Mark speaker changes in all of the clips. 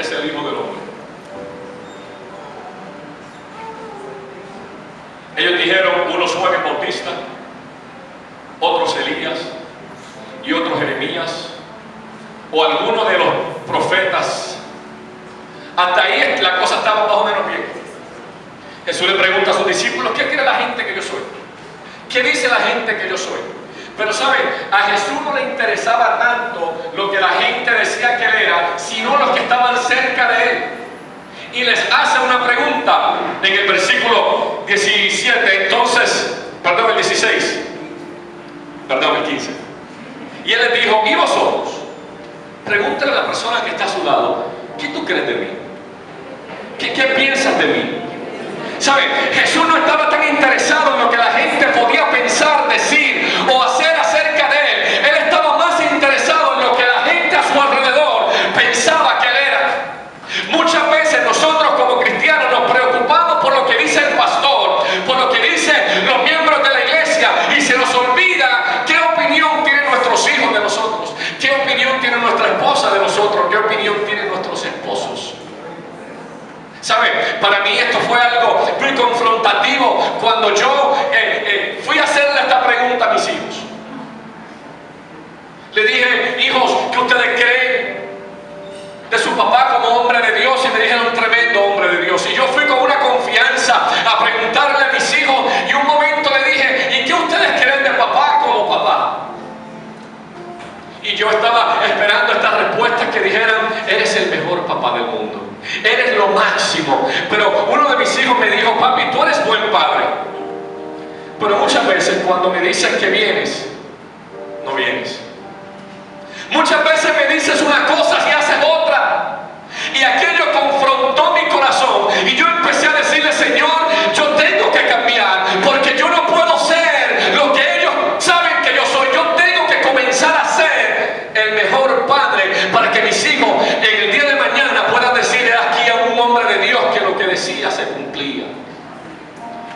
Speaker 1: que es el Hijo del Hombre? Ellos dijeron, unos Juan el Bautista, otros Elías y otros Jeremías, o alguno de los profetas. Hasta ahí la cosa estaba más o menos bien. Jesús le pregunta a sus discípulos, ¿qué cree la gente que yo soy? ¿Qué dice la gente que yo soy? Pero saben, a Jesús no le interesaba tanto lo que la gente decía que él era, sino los que estaban cerca de él. Y les hace una pregunta en el versículo 17, el 16, el 15. Y él les dijo, ¿y vosotros? Pregúntale a la persona que está a su lado, ¿qué tú crees de mí? ¿Qué piensas de mí? ¿Saben? Jesús no estaba tan interesado en lo que la gente podía pensar, decir o hacer acerca de él. Él estaba más interesado en lo que la gente a su alrededor pensaba que él era. Muchas veces nosotros como cristianos nos preocupamos por lo que dice el pastor, por lo que dicen los miembros de la iglesia, y se nos olvida qué opinión tienen nuestros hijos de nosotros, qué opinión tiene nuestra esposa de nosotros, qué opinión tienen nuestros esposos. ¿Saben? Para mí esto fue algo muy confrontativo cuando yo fui a hacerle esta pregunta a mis hijos. Le dije, hijos, ¿qué ustedes creen de su papá como hombre de Dios? Y me dijeron, un tremendo hombre de Dios. Y yo fui con una confianza a preguntarle a mis hijos, y un momento le dije, ¿y qué ustedes creen de papá como papá? Y yo estaba esperando estas respuestas que dijeran, eres el mejor papá del mundo, eres lo máximo. Pero uno de mis hijos me dijo, papi, tú eres buen padre, pero muchas veces cuando me dices que vienes, no vienes. Muchas veces me dices una cosa y haces otra. Y aquello confrontó mi corazón, y yo empecé a decirle, Señor, yo tengo que cambiar, porque yo no puedo ser lo que ellos saben que yo soy. Yo tengo que comenzar a ser el mejor padre, para que mis hijos en el día de mañana puedan decirle aquí a un hombre de Dios que lo que decía se cumplía.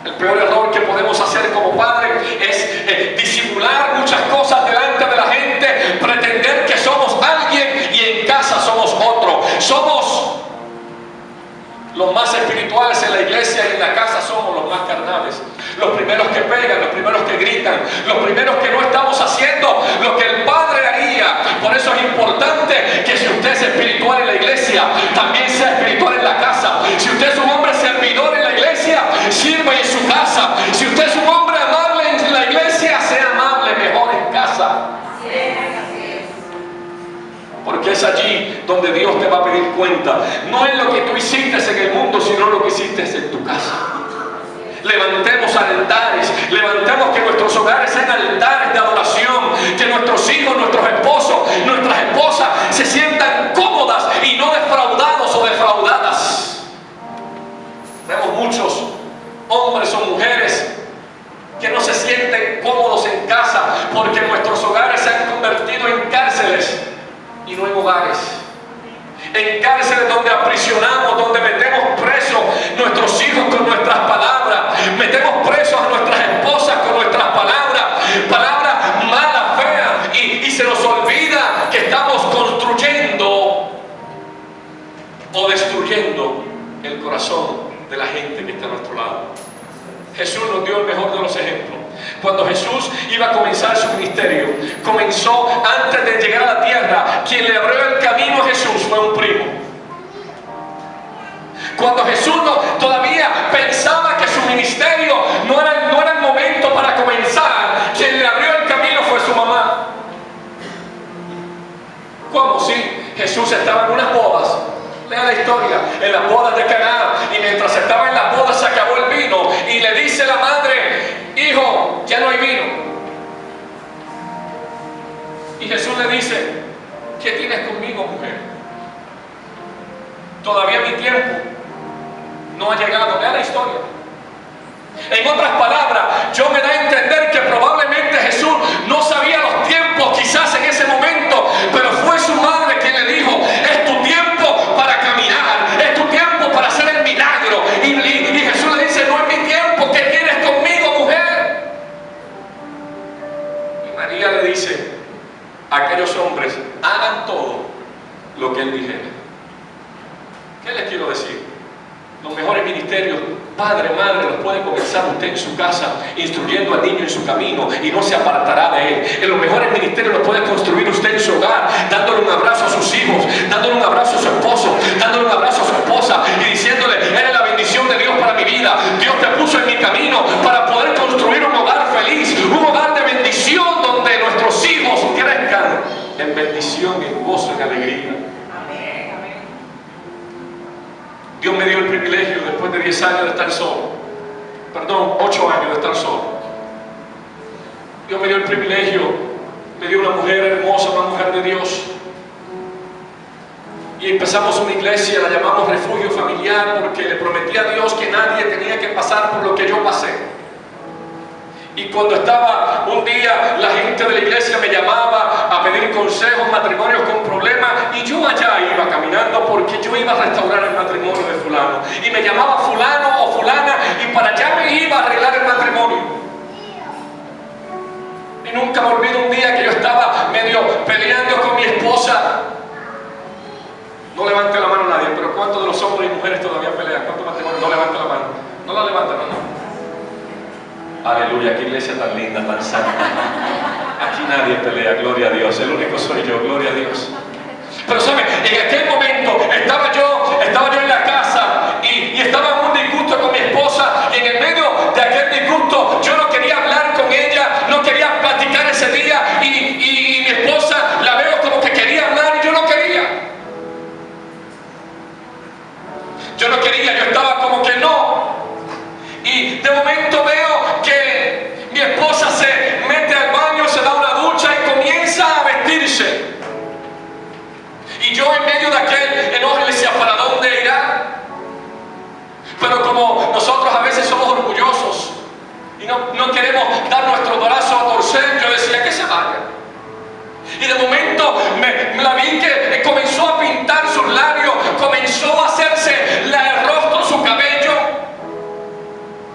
Speaker 1: El peor error que podemos hacer como padres es disimular muchas cosas delante de la gente, pretender que somos alguien y en casa somos otro. Somos los más espirituales en la iglesia, y en la casa somos los más carnales. Los primeros que pegan, los primeros que gritan, los primeros que no estamos haciendo lo que el Padre haría. Por eso es importante que si usted es espiritual en la iglesia, también sea espiritual en la casa. Si usted es un hombre servidor en la iglesia, sirva en su casa. Si usted es un hombre amable en la iglesia, sea amable mejor en casa. Porque es allí donde Dios te va a pedir cuenta. No es lo que tú hiciste en el mundo, sino lo que hiciste en tu casa. Levantemos altares, levantemos que nuestros hogares sean altares de adoración, que nuestros hijos, nuestros esposos, nuestras esposas se sientan cómodas y no defraudados o defraudadas. Vemos muchos hombres o mujeres que no se sienten cómodos en casa, porque nuestros hogares se han convertido en cárceles y no en hogares. En cárceles donde aprisionamos, donde metemos presos nuestros hijos con nuestras palabras, metemos presos a nuestras esposas con nuestras palabras malas, feas, y se nos olvida que estamos construyendo o destruyendo el corazón de la gente que está a nuestro lado. Jesús nos dio el mejor de los ejemplos. Cuando Jesús iba a comenzar su ministerio, comenzó antes de llegar a la tierra. Quien le abrió el camino a Jesús fue un primo. Cuando Jesús todavía pensaba que su ministerio no era el momento para comenzar, quien le abrió el camino fue su mamá. ¿Cómo? Sí, Jesús estaba en unas bodas. Lea la historia, en las bodas de Caná, y mientras estaba en las bodas se acabó el vino, y le dice la madre, hijo, ya no hay vino. Y Jesús le dice, ¿qué tienes conmigo, mujer? Todavía mi tiempo no ha llegado. Lea la historia. En otras palabras, yo me da a entender que probablemente Jesús no sabía los tiempos quizás en ese momento, pero fue su madre quien le dijo, es tu tiempo para caminar, es tu tiempo para hacer el milagro. Y Jesús le dice, no es mi tiempo, ¿qué tienes conmigo, mujer? Y María le dice a aquellos hombres, hagan todo lo que él dijera. Padre, madre, los puede comenzar usted en su casa, instruyendo al niño en su camino y no se apartará de él. En los mejores ministerios los puede construir usted en su hogar, dándole un abrazo a sus hijos, dándole un abrazo a su esposo, dándole un abrazo a su esposa y diciéndole: eres la bendición de Dios para mi vida. Dios te puso en mi camino para poder construir un hogar feliz, un hogar de bendición donde nuestros hijos crezcan en bendición, en gozo, en alegría. Dios me dio el privilegio, después de 10 años de estar solo, 8 años de estar solo. Dios me dio el privilegio, me dio una mujer hermosa, una mujer de Dios. Y empezamos una iglesia, la llamamos Refugio Familiar, porque le prometí a Dios que nadie tenía que pasar por lo que yo pasé. Y cuando estaba un día, la gente de la iglesia me llamaba a pedir consejos, matrimonios con problemas, y yo allá iba caminando porque yo iba a restaurar el matrimonio de fulano. Y me llamaba fulano o fulana, y para allá me iba a arreglar el matrimonio. Y nunca me olvido un día que yo estaba medio peleando con mi esposa. No levante la mano nadie, pero ¿cuántos de los hombres y mujeres todavía pelean? ¿Cuántos matrimonios? No levante la mano. No la levantan, no. Aleluya, qué iglesia tan linda, tan santa. Aquí nadie pelea, gloria a Dios. El único soy yo, gloria a Dios. Pero ¿sabe? En aquel momento estaba yo en la casa y estaba en un disgusto con mi esposa, y en el medio de aquel disgusto yo no quería hablar con ella, no quería platicar ese día, y mi esposa la veo como que quería hablar y yo no quería. Yo no quería, yo estaba como que no. Y de momento veo que mi esposa se mete al baño, se da una ducha y comienza a vestirse. Y yo en medio de aquel enojo le decía: ¿para dónde irá? Pero como nosotros a veces somos orgullosos y no queremos dar nuestro brazo a torcer, yo decía que se vaya. Y de momento me la vi que comenzó a pintar sus labios, comenzó a hacerse el rostro, su cabello.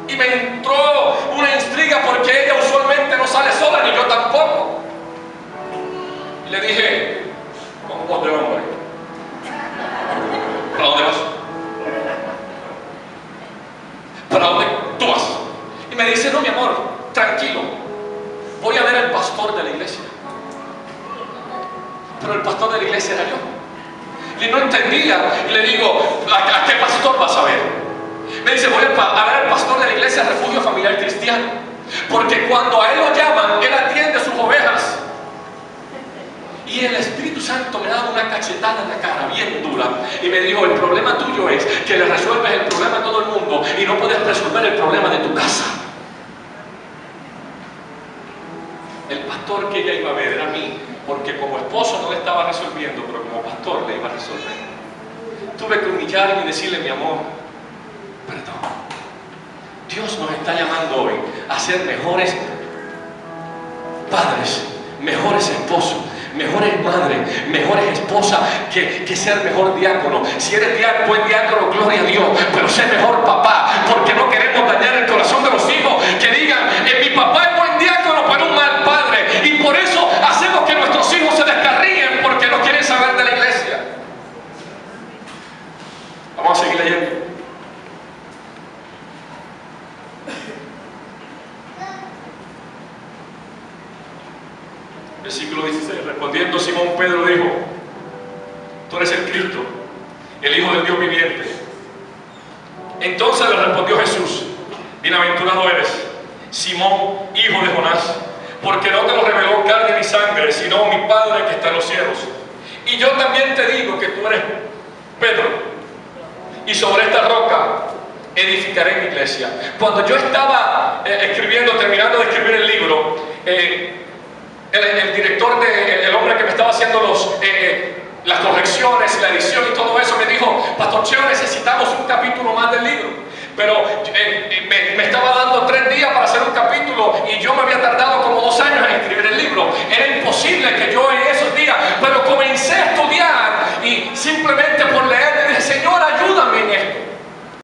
Speaker 1: Y me entró una intriga porque ella usualmente no sale sola, ni yo tampoco. Y le dije con voz de hombre: ¿para dónde vas? ¿Para dónde tú vas? Y me dice: no, mi amor, tranquilo, voy a ver al pastor de la iglesia. Pero el pastor de la iglesia era yo. Y no entendía. Y le digo: ¿a qué pastor vas a ver? Me dice: voy a ver al pastor de la iglesia Refugio Familiar Cristiano, porque cuando a él lo llaman, él atiende sus ovejas. Y el Espíritu Santo me daba una cachetada en la cara bien dura y me dijo: el problema tuyo es que le resuelves el problema a todo el mundo y no puedes resolver el problema de tu casa. El pastor que ella iba a ver era a mí, porque como esposo no le estaba resolviendo, pero como pastor le iba a resolver. Tuve que humillarme y decirle: mi amor, perdón. Dios nos está llamando hoy a ser mejores padres, mejores esposos, mejores madres, mejores esposas, que ser mejor diácono. Si eres buen diácono, gloria a Dios, pero ser mejor papá, porque no queremos dañar el corazón de los hijos, que digan: mi papá es buen diácono, pero un mal padre. Y por eso hacemos que nuestros hijos se descarríen, porque no quieren saber de la iglesia. Vamos a seguir leyendo. Versículo 16. Respondiendo Simón Pedro dijo: tú eres el Cristo, el Hijo del Dios viviente. Entonces le respondió Jesús: bienaventurado eres, Simón, hijo de Jonás, porque no te lo reveló carne ni sangre, sino mi Padre que está en los cielos. Y yo también te digo que tú eres Pedro, y sobre esta roca edificaré mi iglesia. Cuando yo estaba terminando de escribir el libro, el director, el hombre que me estaba haciendo las correcciones, la edición y todo eso, me dijo: Pastor Cheo, necesitamos un capítulo más del libro. Pero me estaba dando 3 días para hacer un capítulo y yo me había tardado como 2 años en escribir el libro. Era imposible que yo